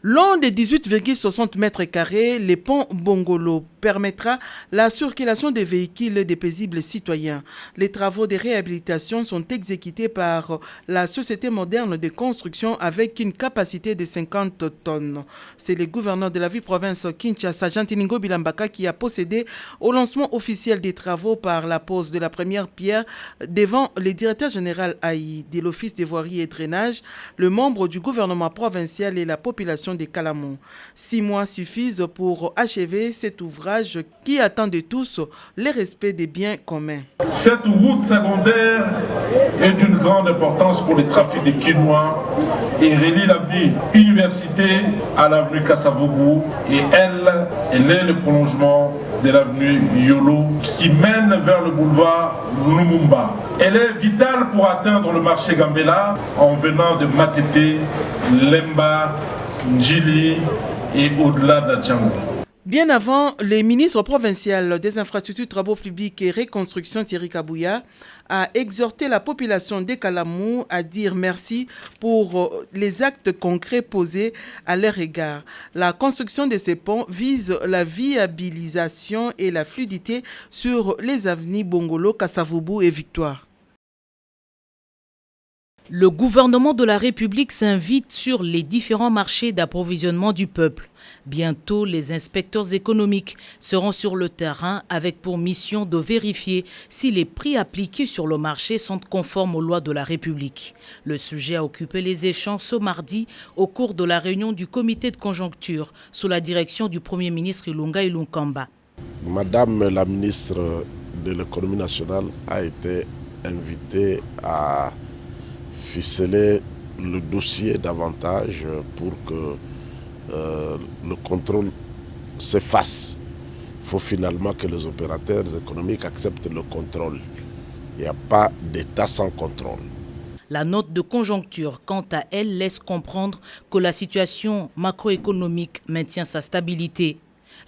Long de 18,60 mètres carrés, le pont Bongolo permettra la circulation des véhicules des paisibles citoyens. Les travaux de réhabilitation sont exécutés par la Société moderne de construction avec une capacité de 50 tonnes. C'est le gouverneur de la ville-province Kinshasa, Jantiningo Bilambaka, qui a procédé au lancement officiel des travaux par la pose de la première pierre devant le directeur général AI de l'Office des voiries et drainage, le membre du gouvernement provincial et la population de Kalamon. 6 mois suffisent pour achever cet ouvrage qui attend de tous le respect des biens communs. Cette route secondaire est d'une grande importance pour le trafic des Kinois et relie l'avenue Université à l'avenue Kasavubu et elle est le prolongement de l'avenue Yolo qui mène vers le boulevard Lumumba. Elle est vitale pour atteindre le marché Gambela en venant de Matete, Lemba, Njili et au-delà d'Adjango. Bien avant, le ministre provincial des infrastructures, travaux publics et reconstruction, Thierry Kabouya, a exhorté la population de Kalamou à dire merci pour les actes concrets posés à leur égard. La construction de ces ponts vise la viabilisation et la fluidité sur les avenues Bongolo, Kasavubu et Victoire. Le gouvernement de la République s'invite sur les différents marchés d'approvisionnement du peuple. Bientôt, les inspecteurs économiques seront sur le terrain avec pour mission de vérifier si les prix appliqués sur le marché sont conformes aux lois de la République. Le sujet a occupé les échanges ce mardi au cours de la réunion du comité de conjoncture sous la direction du Premier ministre Ilunga Ilunkamba. Madame la ministre de l'économie nationale a été invitée à ficeler le dossier davantage pour que le contrôle se fasse. Il faut finalement que les opérateurs économiques acceptent le contrôle. Il n'y a pas d'État sans contrôle. La note de conjoncture, quant à elle, laisse comprendre que la situation macroéconomique maintient sa stabilité.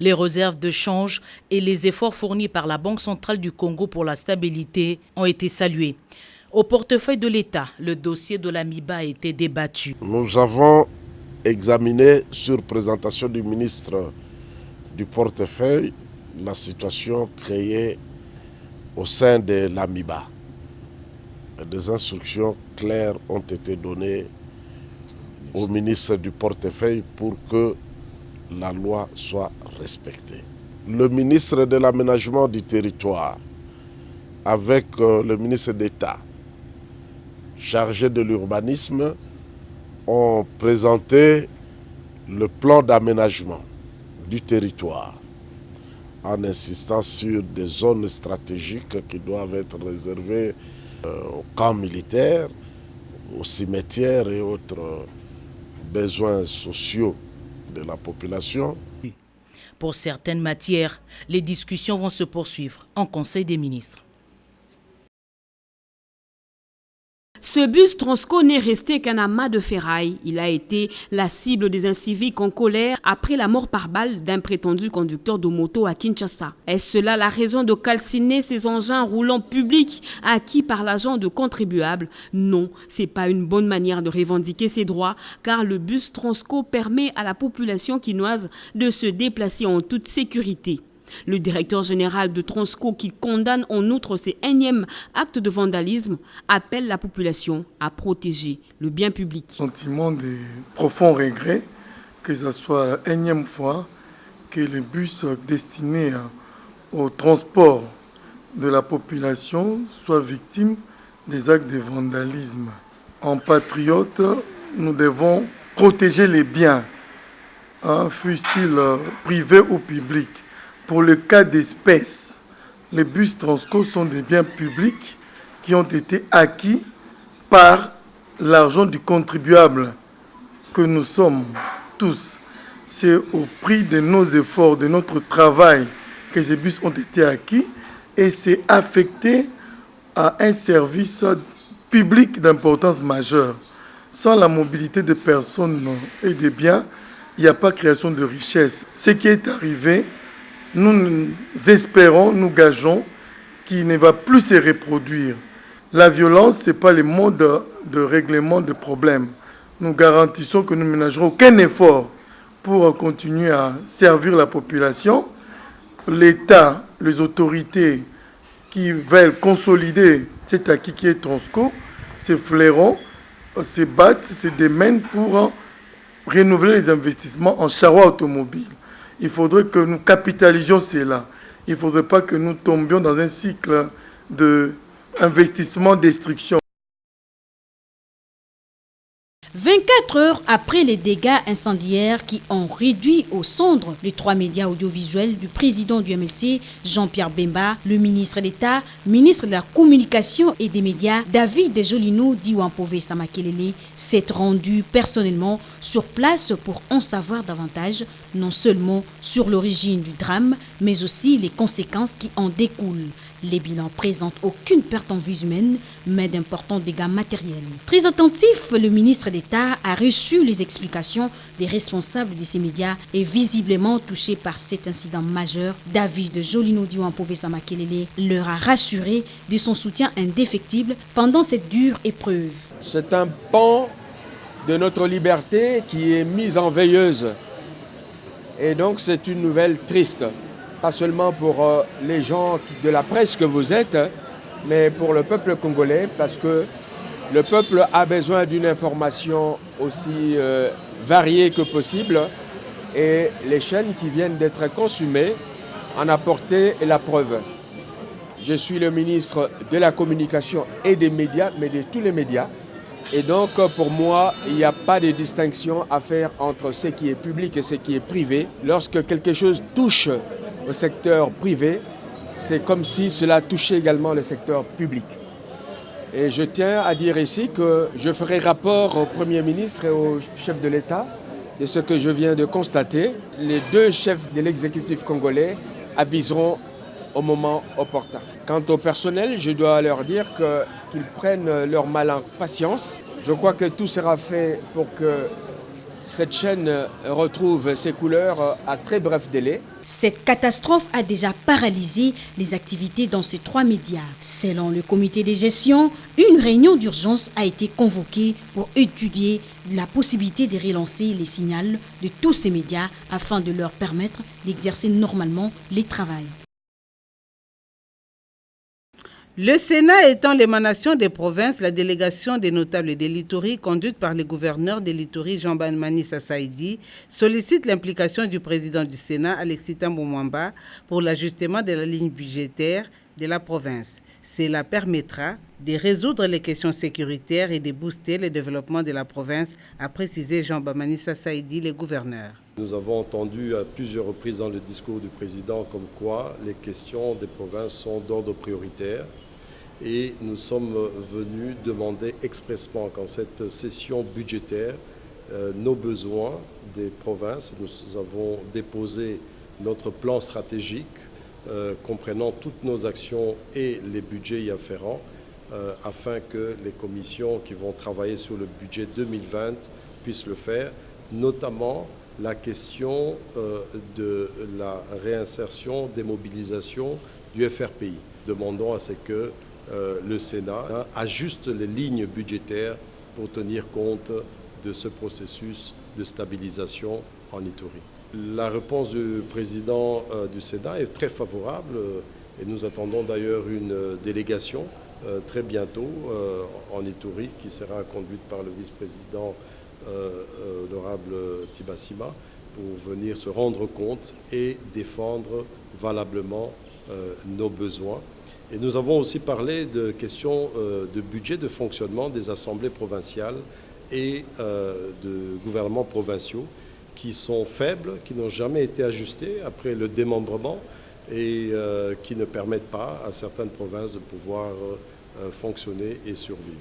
Les réserves de change et les efforts fournis par la Banque centrale du Congo pour la stabilité ont été salués. Au portefeuille de l'État, le dossier de l'AMIBA a été débattu. Nous avons examiné, sur présentation du ministre du portefeuille, la situation créée au sein de l'AMIBA. Des instructions claires ont été données au ministre du portefeuille pour que la loi soit respectée. Le ministre de l'aménagement du territoire, avec le ministre d'État, chargés de l'urbanisme, ont présenté le plan d'aménagement du territoire en insistant sur des zones stratégiques qui doivent être réservées aux camps militaires, aux cimetières et autres besoins sociaux de la population. Pour certaines matières, les discussions vont se poursuivre en Conseil des ministres. Ce bus Transco n'est resté qu'un amas de ferraille. Il a été la cible des inciviques en colère après la mort par balle d'un prétendu conducteur de moto à Kinshasa. Est-ce cela la raison de calciner ces engins roulants publics acquis par l'argent de contribuables? Non, c'est pas une bonne manière de revendiquer ses droits, car le bus Transco permet à la population quinoise de se déplacer en toute sécurité. Le directeur général de Transco, qui condamne en outre ces énièmes actes de vandalisme, appelle la population à protéger le bien public. Sentiment de profond regret que ce soit la énième fois que les bus destinés au transport de la population soient victimes des actes de vandalisme. En patriote, nous devons protéger les biens, fussent-ils privés ou publics. Pour le cas d'espèce, les bus Transco sont des biens publics qui ont été acquis par l'argent du contribuable que nous sommes tous. C'est au prix de nos efforts, de notre travail que ces bus ont été acquis et c'est affecté à un service public d'importance majeure. Sans la mobilité des personnes et des biens, il n'y a pas de création de richesse. Ce qui est arrivé, nous espérons, nous gageons qu'il ne va plus se reproduire. La violence, ce n'est pas le mode de règlement de problèmes. Nous garantissons que nous ne ménagerons aucun effort pour continuer à servir la population. L'État, les autorités qui veulent consolider cet acquis qui est Transco, ces flairons, se battent, se démènent pour renouveler les investissements en charroi automobile. Il faudrait que nous capitalisions cela. Il ne faudrait pas que nous tombions dans un cycle d'investissement-destruction. 24 heures après les dégâts incendiaires qui ont réduit aux cendres les 3 médias audiovisuels du président du MLC, Jean-Pierre Bemba, le ministre d'État, ministre de la Communication et des Médias, David Jolinou Diwampové Samakelele, s'est rendu personnellement sur place pour en savoir davantage, non seulement sur l'origine du drame, mais aussi les conséquences qui en découlent. Les bilans présentent aucune perte en vies humaines, mais d'importants dégâts matériels. Très attentif, le ministre d'État a reçu les explications des responsables de ces médias et visiblement touchés par cet incident majeur. David Jolinou Diwampové Samakelele leur a rassuré de son soutien indéfectible pendant cette dure épreuve. C'est un pan de notre liberté qui est mis en veilleuse. Et donc c'est une nouvelle triste. Pas seulement pour les gens de la presse que vous êtes, mais pour le peuple congolais, parce que le peuple a besoin d'une information aussi variée que possible, et les chaînes qui viennent d'être consumées en apportaient la preuve. Je suis le ministre de la Communication et des Médias, mais de tous les médias. Et donc, pour moi, il n'y a pas de distinction à faire entre ce qui est public et ce qui est privé. Lorsque quelque chose touche au secteur privé, c'est comme si cela touchait également le secteur public. Et je tiens à dire ici que je ferai rapport au Premier ministre et au chef de l'État de ce que je viens de constater. Les deux chefs de l'exécutif congolais aviseront au moment opportun. Quant au personnel, je dois leur dire qu'ils prennent leur mal en patience. Je crois que tout sera fait pour que cette chaîne retrouve ses couleurs à très bref délai. Cette catastrophe a déjà paralysé les activités dans ces 3 médias. Selon le comité de gestion, une réunion d'urgence a été convoquée pour étudier la possibilité de relancer les signaux de tous ces médias afin de leur permettre d'exercer normalement les travaux. Le Sénat étant l'émanation des provinces, la délégation des notables de l'Ituri, conduite par le gouverneur de l'Ituri, Jean-Ban Manissa Saïdi, sollicite l'implication du président du Sénat, Alexis Thambou Mwamba, pour l'ajustement de la ligne budgétaire de la province. Cela permettra de résoudre les questions sécuritaires et de booster le développement de la province, a précisé Jean-Ban Manissa Saïdi, le gouverneur. Nous avons entendu à plusieurs reprises dans le discours du président comme quoi les questions des provinces sont d'ordre prioritaire. Et nous sommes venus demander expressément qu'en cette session budgétaire, nos besoins des provinces, nous avons déposé notre plan stratégique comprenant toutes nos actions et les budgets y afférents afin que les commissions qui vont travailler sur le budget 2020 puissent le faire, notamment la question de la réinsertion, des mobilisations du FRPI. Demandons à ce que le Sénat ajuste les lignes budgétaires pour tenir compte de ce processus de stabilisation en Ituri. La réponse du président du Sénat est très favorable et nous attendons d'ailleurs une délégation très bientôt en Ituri qui sera conduite par le vice-président l'honorable Tibasima pour venir se rendre compte et défendre valablement nos besoins. Et nous avons aussi parlé de questions de budget de fonctionnement des assemblées provinciales et de gouvernements provinciaux qui sont faibles, qui n'ont jamais été ajustés après le démembrement et qui ne permettent pas à certaines provinces de pouvoir fonctionner et survivre.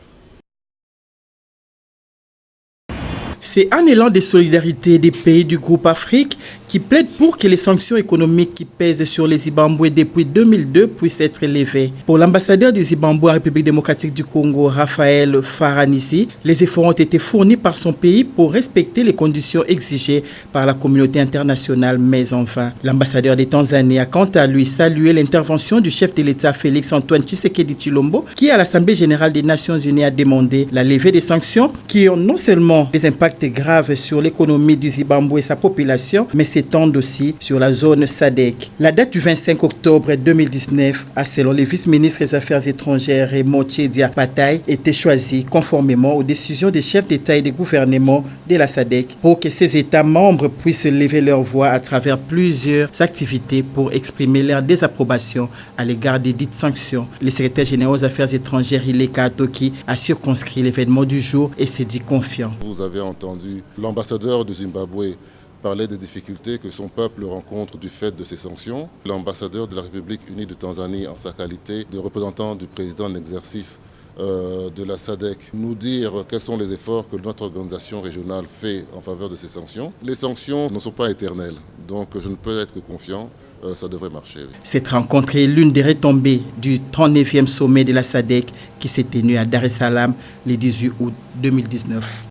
C'est un élan de solidarité des pays du groupe Afrique qui plaide pour que les sanctions économiques qui pèsent sur les Zimbabwe depuis 2002 puissent être levées. Pour l'ambassadeur du Zimbabwe en République démocratique du Congo, Raphaël Faranissi, les efforts ont été fournis par son pays pour respecter les conditions exigées par la communauté internationale, mais enfin, l'ambassadeur des Tanzanie a quant à lui salué l'intervention du chef de l'État Félix Antoine Tshisekedi Tshilombo, qui à l'Assemblée générale des Nations unies a demandé la levée des sanctions qui ont non seulement des impacts graves sur l'économie du Zimbabwe et sa population, mais s'étendent aussi sur la zone SADC. La date du 25 octobre 2019 a, selon le vice-ministre des Affaires étrangères Raymond Tchedia Patai, été choisie conformément aux décisions des chefs d'État et des gouvernements de la SADC pour que ces États membres puissent lever leur voix à travers plusieurs activités pour exprimer leur désapprobation à l'égard des dites sanctions. Le secrétaire général aux Affaires étrangères Ileka Atoki a circonscrit l'événement du jour et s'est dit confiant. Vous avez entendu l'ambassadeur du Zimbabwe parler des difficultés que son peuple rencontre du fait de ces sanctions. L'ambassadeur de la République unie de Tanzanie, en sa qualité de représentant du président en exercice de la SADC, nous dire quels sont les efforts que notre organisation régionale fait en faveur de ces sanctions. Les sanctions ne sont pas éternelles, donc je ne peux être que confiant. Ça devrait marcher. Oui. Cette rencontre est l'une des retombées du 39e sommet de la SADC qui s'est tenu à Dar es Salaam le 18 août 2019.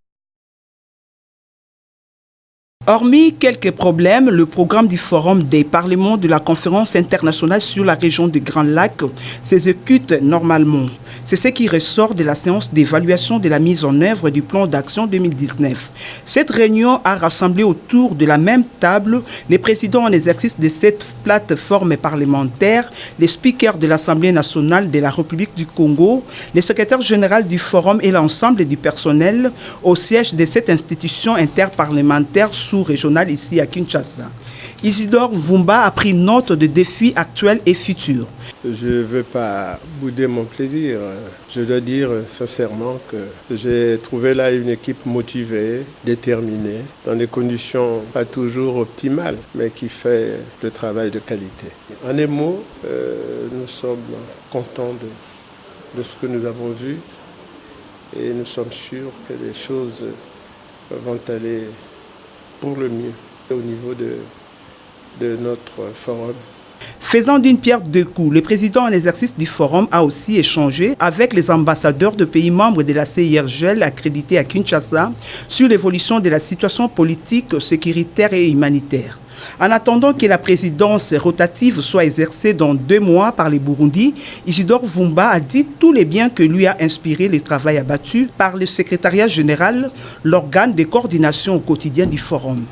Hormis quelques problèmes, le programme du Forum des parlements de la Conférence internationale sur la région du Grand Lac s'exécute normalement. C'est ce qui ressort de la séance d'évaluation de la mise en œuvre du plan d'action 2019. Cette réunion a rassemblé autour de la même table les présidents en exercice de cette plateforme parlementaire, les speakers de l'Assemblée nationale de la République du Congo, le secrétaire général du Forum et l'ensemble du personnel au siège de cette institution interparlementaire sous-régionale ici à Kinshasa. Isidore Vumba a pris note de défis actuels et futurs. Je ne veux pas bouder mon plaisir. Je dois dire sincèrement que j'ai trouvé là une équipe motivée, déterminée, dans des conditions pas toujours optimales, mais qui fait le travail de qualité. En un mot, nous sommes contents de ce que nous avons vu et nous sommes sûrs que les choses vont aller pour le mieux au niveau de notre forum. Faisant d'une pierre deux coups, le président en exercice du forum a aussi échangé avec les ambassadeurs de pays membres de la CIRGL accrédités à Kinshasa sur l'évolution de la situation politique, sécuritaire et humanitaire. En attendant que la présidence rotative soit exercée dans 2 mois par les Burundis, Isidore Vumba a dit tous les biens que lui a inspiré le travail abattu par le secrétariat général, l'organe de coordination au quotidien du forum.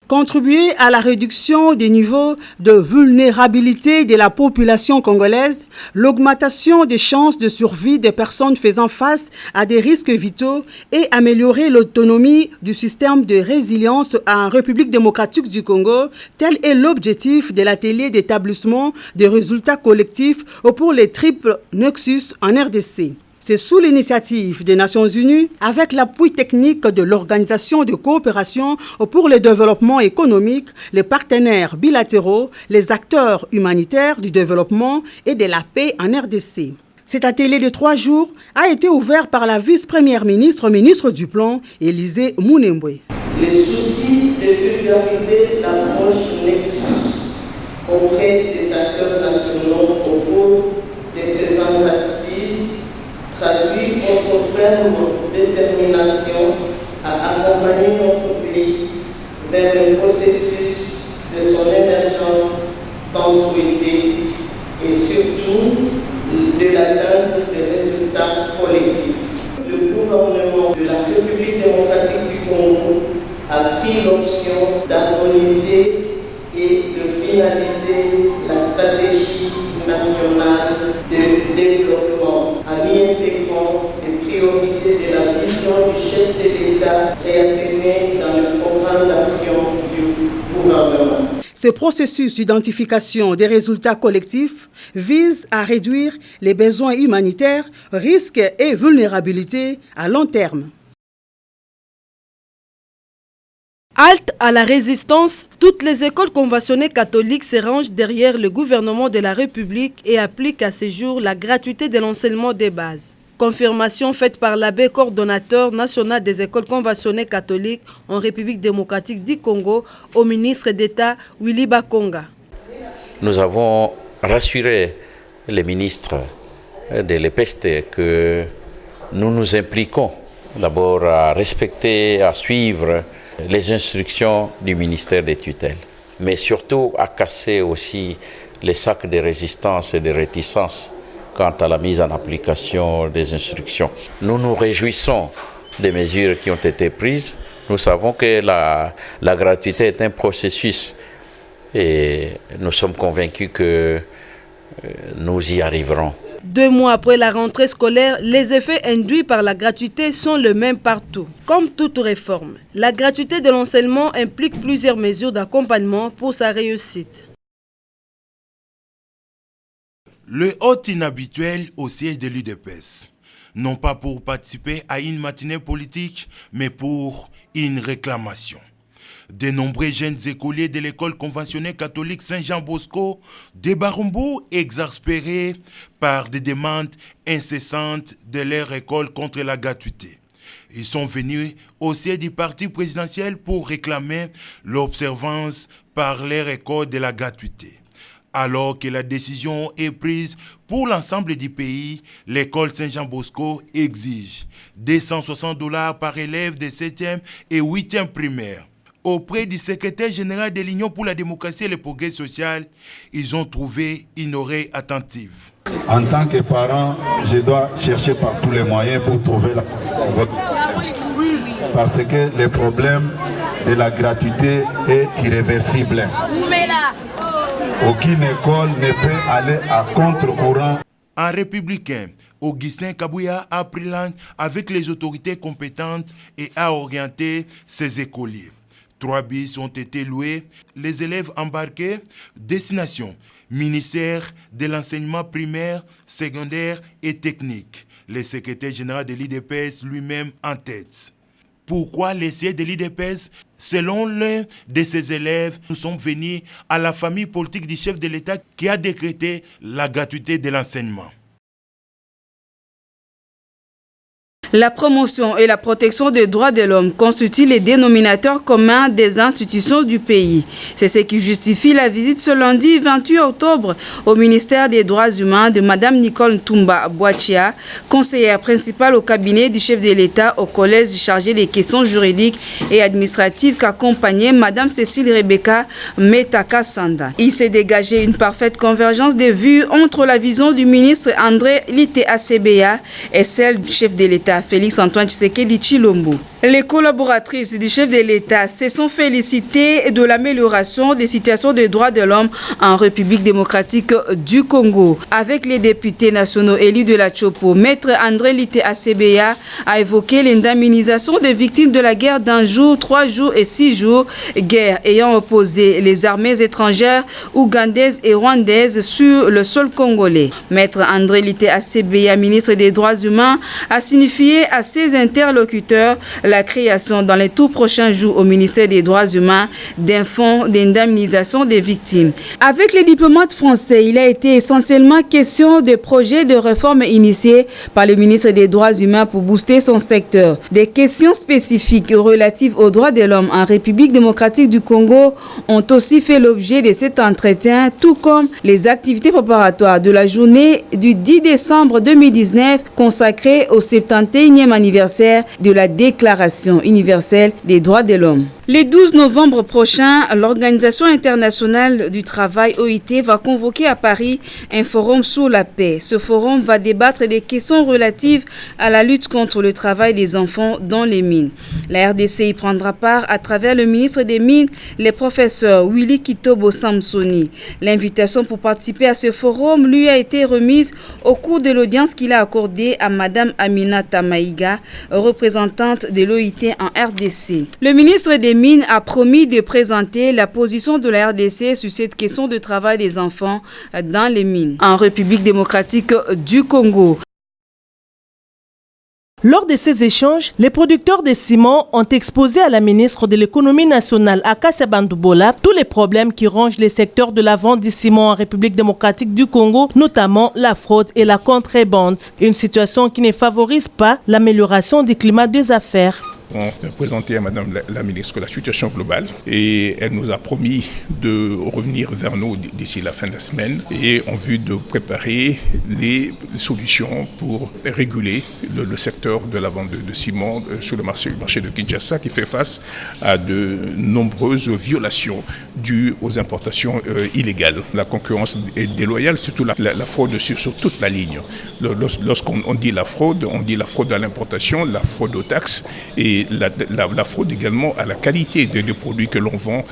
Contribuer à la réduction des niveaux de vulnérabilité de la population congolaise, l'augmentation des chances de survie des personnes faisant face à des risques vitaux et améliorer l'autonomie du système de résilience en République démocratique du Congo, tel est l'objectif de l'atelier d'établissement des résultats collectifs pour les triples Nexus en RDC. C'est sous l'initiative des Nations Unies, avec l'appui technique de l'Organisation de coopération pour le développement économique, les partenaires bilatéraux, les acteurs humanitaires du développement et de la paix en RDC. Cet atelier de 3 jours a été ouvert par la vice-première ministre, ministre du Plan, Élisée Mounembwe. Les soucis de vulgariser l'approche Nexus auprès des acteurs nationaux au cours des présentes assises traduit notre ferme détermination à accompagner notre pays vers le processus de son émergence tant souhaité et surtout de l'atteinte des résultats collectifs. Le gouvernement de la République démocratique du Congo a pris l'option d'harmoniser et de finaliser la stratégie nationale de développement en y intégrant les priorités de la vision du chef de l'État réaffirmée dans le programme d'action du gouvernement. Ce processus d'identification des résultats collectifs vise à réduire les besoins humanitaires, risques et vulnérabilités à long terme. Halte à la résistance, toutes les écoles conventionnées catholiques se rangent derrière le gouvernement de la République et appliquent à ce jour la gratuité de l'enseignement des bases. Confirmation faite par l'abbé coordonnateur national des écoles conventionnées catholiques en République démocratique du Congo au ministre d'État Willy Bakonga. Nous avons rassuré les ministres de l'EPST que nous nous impliquons d'abord à respecter, à suivre les instructions du ministère des tutelles, mais surtout à casser aussi les sacs de résistance et de réticence quant à la mise en application des instructions. Nous nous réjouissons des mesures qui ont été prises. Nous savons que la gratuité est un processus et nous sommes convaincus que nous y arriverons. 2 mois après la rentrée scolaire, les effets induits par la gratuité sont les mêmes partout. Comme toute réforme, la gratuité de l'enseignement implique plusieurs mesures d'accompagnement pour sa réussite. Le hôte inhabituel au siège de l'UDPS, non pas pour participer à une matinée politique, mais pour une réclamation. De nombreux jeunes écoliers de l'école conventionnelle catholique Saint-Jean-Bosco de Barumbu, exaspérés par des demandes incessantes de leur école contre la gratuité. Ils sont venus au siège du parti présidentiel pour réclamer l'observance par leur école de la gratuité. Alors que la décision est prise pour l'ensemble du pays, l'école Saint-Jean-Bosco exige $260 par élève de 7e et 8e primaire. Auprès du secrétaire général de l'Union pour la démocratie et le progrès social, ils ont trouvé une oreille attentive. En tant que parent, je dois chercher par tous les moyens pour trouver la vote. Parce que le problème de la gratuité est irréversible. Aucune école ne peut aller à contre-courant. En républicain, Augustin Kabouya a pris langue avec les autorités compétentes et a orienté ses écoliers. 3 bus ont été loués, les élèves embarqués, destination, ministère de l'enseignement primaire, secondaire et technique. Le secrétaire général de l'IDPS lui-même en tête. Pourquoi les sièges de l'IDPS? Selon l'un de ses élèves, nous sommes venus à la famille politique du chef de l'État qui a décrété la gratuité de l'enseignement. La promotion et la protection des droits de l'homme constituent les dénominateurs communs des institutions du pays. C'est ce qui justifie la visite ce lundi 28 octobre au ministère des Droits humains de Mme Nicole Ntumba Boachia, conseillère principale au cabinet du chef de l'État au collège chargé des questions juridiques et administratives qu'accompagnait Mme Cécile Rebecca Metaka Sanda. Il s'est dégagé une parfaite convergence de vues entre la vision du ministre André Lite Asebeya et celle du chef de l'État Félix Antoine Tshisekedi Tshilombo. Les collaboratrices du chef de l'État se sont félicitées de l'amélioration des situations des droits de l'homme en République démocratique du Congo. Avec les députés nationaux élus de la Chopo, Maître André Lite Asebeya a évoqué l'indemnisation des victimes de la guerre d'1 jour, 3 jours et 6 jours, guerre ayant opposé les armées étrangères ougandaises et rwandaises sur le sol congolais. Maître André Lite Asebeya, ministre des Droits humains, a signifié à ses interlocuteurs la création dans les tout prochains jours au ministère des Droits humains d'un fonds d'indemnisation des victimes. Avec les diplomates français, il a été essentiellement question de projets de réforme initiés par le ministre des Droits humains pour booster son secteur. Des questions spécifiques relatives aux droits de l'homme en République démocratique du Congo ont aussi fait l'objet de cet entretien, tout comme les activités préparatoires de la journée du 10 décembre 2019 consacrée au 71e anniversaire de la Déclaration universelle des droits de l'homme. Le 12 novembre prochain, l'Organisation internationale du travail OIT va convoquer à Paris un forum sur la paix. Ce forum va débattre des questions relatives à la lutte contre le travail des enfants dans les mines. La RDC y prendra part à travers le ministre des Mines, le professeur Willy Kitobo Samsoni. L'invitation pour participer à ce forum lui a été remise au cours de l'audience qu'il a accordée à Madame Aminata Maïga, représentante de l'OIT en RDC. Le ministre des Mines a promis de présenter la position de la RDC sur cette question de travail des enfants dans les mines en République démocratique du Congo. Lors de ces échanges, les producteurs de ciment ont exposé à la ministre de l'économie nationale, Akase Bandoubola, tous les problèmes qui rongent les secteurs de la vente du ciment en République démocratique du Congo, notamment la fraude et la contrebande. Une situation qui ne favorise pas l'amélioration du climat des affaires. ont présenté à Madame la ministre la situation globale et elle nous a promis de revenir vers nous d'ici la fin de la semaine et en vue de préparer les solutions pour réguler le secteur de la vente de ciment sur le marché de Kinshasa qui fait face à de nombreuses violations dues aux importations illégales. La concurrence est déloyale, surtout la fraude sur toute la ligne. Lorsqu'on dit la fraude, on dit la fraude à l'importation, la fraude aux taxes et la fraude également à la qualité des produits que l'on vend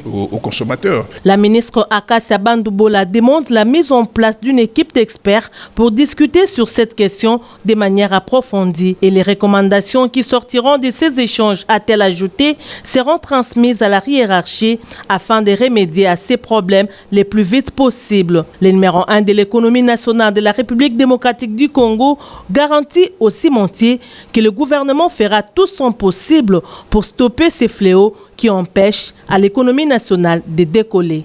aux consommateurs. La ministre Akassia Bandoubola demande la mise en place d'une équipe d'experts pour discuter sur cette question de manière approfondie et les recommandations qui sortiront de ces échanges, a-t-elle ajouté, seront transmises à la hiérarchie afin de remédier à ces problèmes les plus vite possible. Le numéro 1 de l'économie nationale de la République démocratique du Congo garantit aux cimentiers que le gouvernement fera tout son possible pour stopper ces fléaux qui empêchent à l'économie nationale de décoller.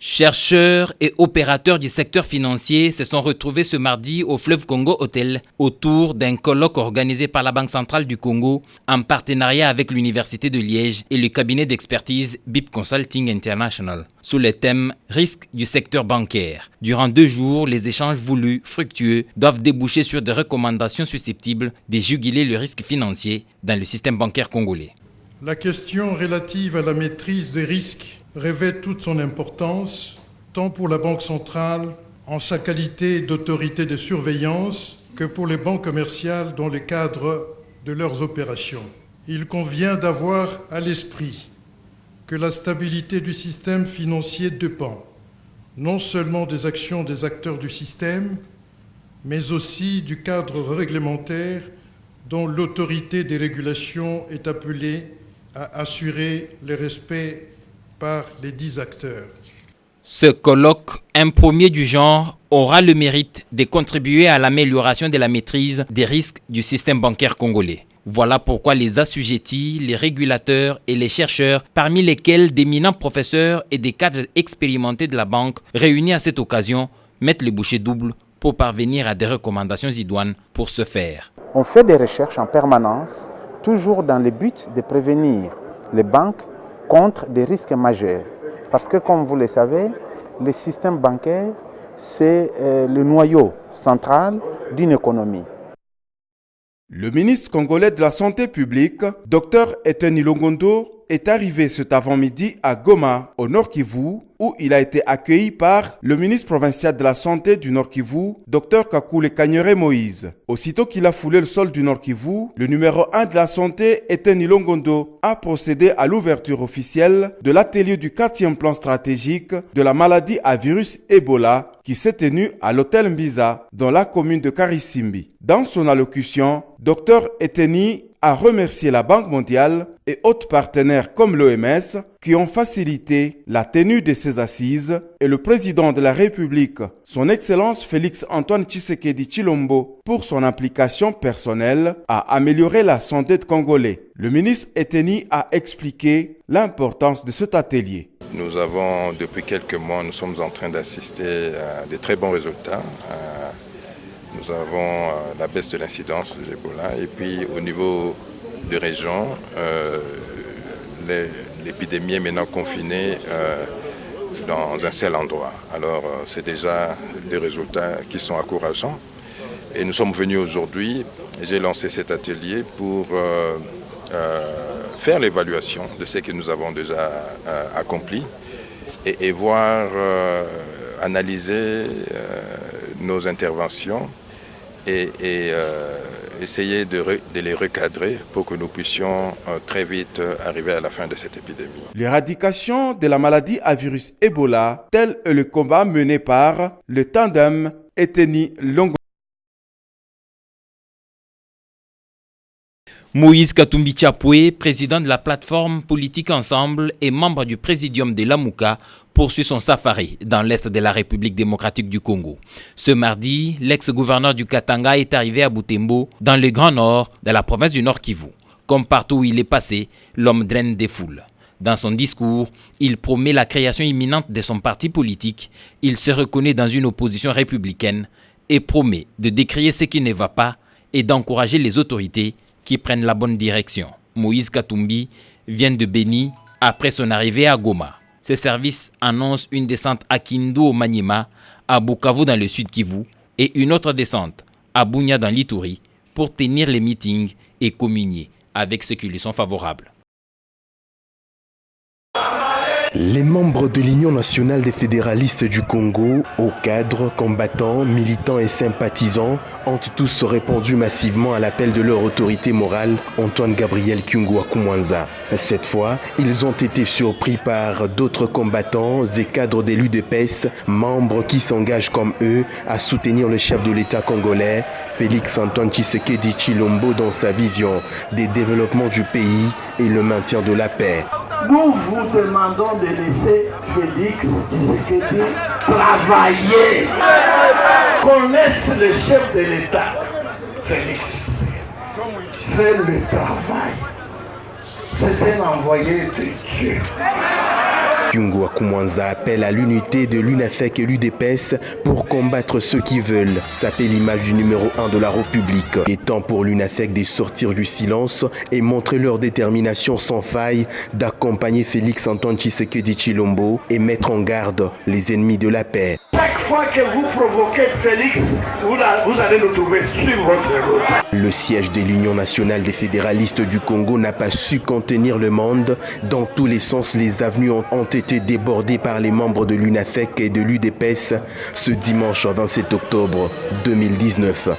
Chercheurs et opérateurs du secteur financier se sont retrouvés ce mardi au Fleuve Congo Hotel autour d'un colloque organisé par la Banque centrale du Congo en partenariat avec l'Université de Liège et le cabinet d'expertise BIP Consulting International sous le thème « Risques du secteur bancaire ». Durant 2 jours, les échanges voulus, fructueux, doivent déboucher sur des recommandations susceptibles de juguler le risque financier dans le système bancaire congolais. La question relative à la maîtrise des risques revêt toute son importance, tant pour la Banque centrale en sa qualité d'autorité de surveillance que pour les banques commerciales dans le cadre de leurs opérations. Il convient d'avoir à l'esprit que la stabilité du système financier dépend non seulement des actions des acteurs du système, mais aussi du cadre réglementaire dont l'autorité des régulations est appelée à assurer le respect par les 10 acteurs. Ce colloque, un premier du genre, aura le mérite de contribuer à l'amélioration de la maîtrise des risques du système bancaire congolais. Voilà pourquoi les assujettis, les régulateurs et les chercheurs, parmi lesquels d'éminents professeurs et des cadres expérimentés de la banque, réunis à cette occasion, mettent le bouchée double pour parvenir à des recommandations idoines pour ce faire. On fait des recherches en permanence, toujours dans le but de prévenir les banques contre des risques majeurs. Parce que, comme vous le savez, le système bancaire, c'est le noyau central d'une économie. Le ministre congolais de la Santé publique, Dr Etienne Longondo, est arrivé cet avant-midi à Goma, au Nord Kivu, où il a été accueilli par le ministre provincial de la Santé du Nord Kivu, Dr Kakule Kanyere Moïse. Aussitôt qu'il a foulé le sol du Nord Kivu, le numéro 1 de la Santé, Etienne Longondo, a procédé à l'ouverture officielle de l'atelier du 4e plan stratégique de la maladie à virus Ebola qui s'est tenu à l'hôtel Mbiza, dans la commune de Karisimbi. Dans son allocution, Dr Etienne a remercié la Banque mondiale et autres partenaires comme l'OMS qui ont facilité la tenue de ces assises et le président de la République, son Excellence Félix Antoine Tshisekedi Tshilombo, pour son implication personnelle à améliorer la santé de Congolais. Le ministre Etienne a expliqué l'importance de cet atelier. Nous avons, depuis quelques mois, nous sommes en train d'assister à de très bons résultats. Nous avons la baisse de l'incidence de l'Ebola et puis au niveau de région, l'épidémie est maintenant confinée dans un seul endroit. Alors c'est déjà des résultats qui sont encourageants. Et nous sommes venus aujourd'hui, j'ai lancé cet atelier pour faire l'évaluation de ce que nous avons déjà accompli et voir, analyser nos interventions et essayer de les recadrer pour que nous puissions très vite arriver à la fin de cette épidémie. L'éradication de la maladie à virus Ebola, tel est le combat mené par le tandem Etienne Longondo. Moïse Katumbi Tchapoué, président de la plateforme politique Ensemble et membre du présidium de l'Amouka, poursuit son safari dans l'est de la République démocratique du Congo. Ce mardi, l'ex-gouverneur du Katanga est arrivé à Butembo, dans le Grand Nord de la province du Nord Kivu. Comme partout où il est passé, l'homme draine des foules. Dans son discours, il promet la création imminente de son parti politique. Il se reconnaît dans une opposition républicaine et promet de décrier ce qui ne va pas et d'encourager les autorités qui prennent la bonne direction. Moïse Katumbi vient de Béni après son arrivée à Goma. Ses services annoncent une descente à Kindu au Maniema, à Bukavu dans le sud Kivu et une autre descente à Bunia dans l'Ituri pour tenir les meetings et communier avec ceux qui lui sont favorables. Les membres de l'Union nationale des fédéralistes du Congo, hauts cadres, combattants, militants et sympathisants, ont tous répondu massivement à l'appel de leur autorité morale, Antoine Gabriel Kyungwa Kumwanza. Cette fois, ils ont été surpris par d'autres combattants et cadres de l'UDPS, membres qui s'engagent comme eux à soutenir le chef de l'État congolais, Félix Antoine Tshisekedi Tshilombo, dans sa vision des développements du pays et le maintien de la paix. Nous vous demandons de laisser Félix Tshisekedi travailler. Qu'on laisse le chef de l'État, Félix, faire le travail. C'est un envoyé de Dieu. Kyungwa Kumwanza appelle à l'unité de l'UNAFEC et l'UDPS pour combattre ceux qui veulent saper l'image du numéro 1 de la République. Il est temps pour l'UNAFEC de sortir du silence et montrer leur détermination sans faille d'accompagner Félix Antoine Tshisekedi Tshilombo et mettre en garde les ennemis de la paix. Chaque fois que vous provoquez Félix, vous allez le trouver sur votre route. Le siège de l'Union nationale des fédéralistes du Congo n'a pas su contenir le monde. Dans tous les sens, les avenues ont été débordées par les membres de l'UNAFEC et de l'UDPS ce dimanche 27 octobre 2019.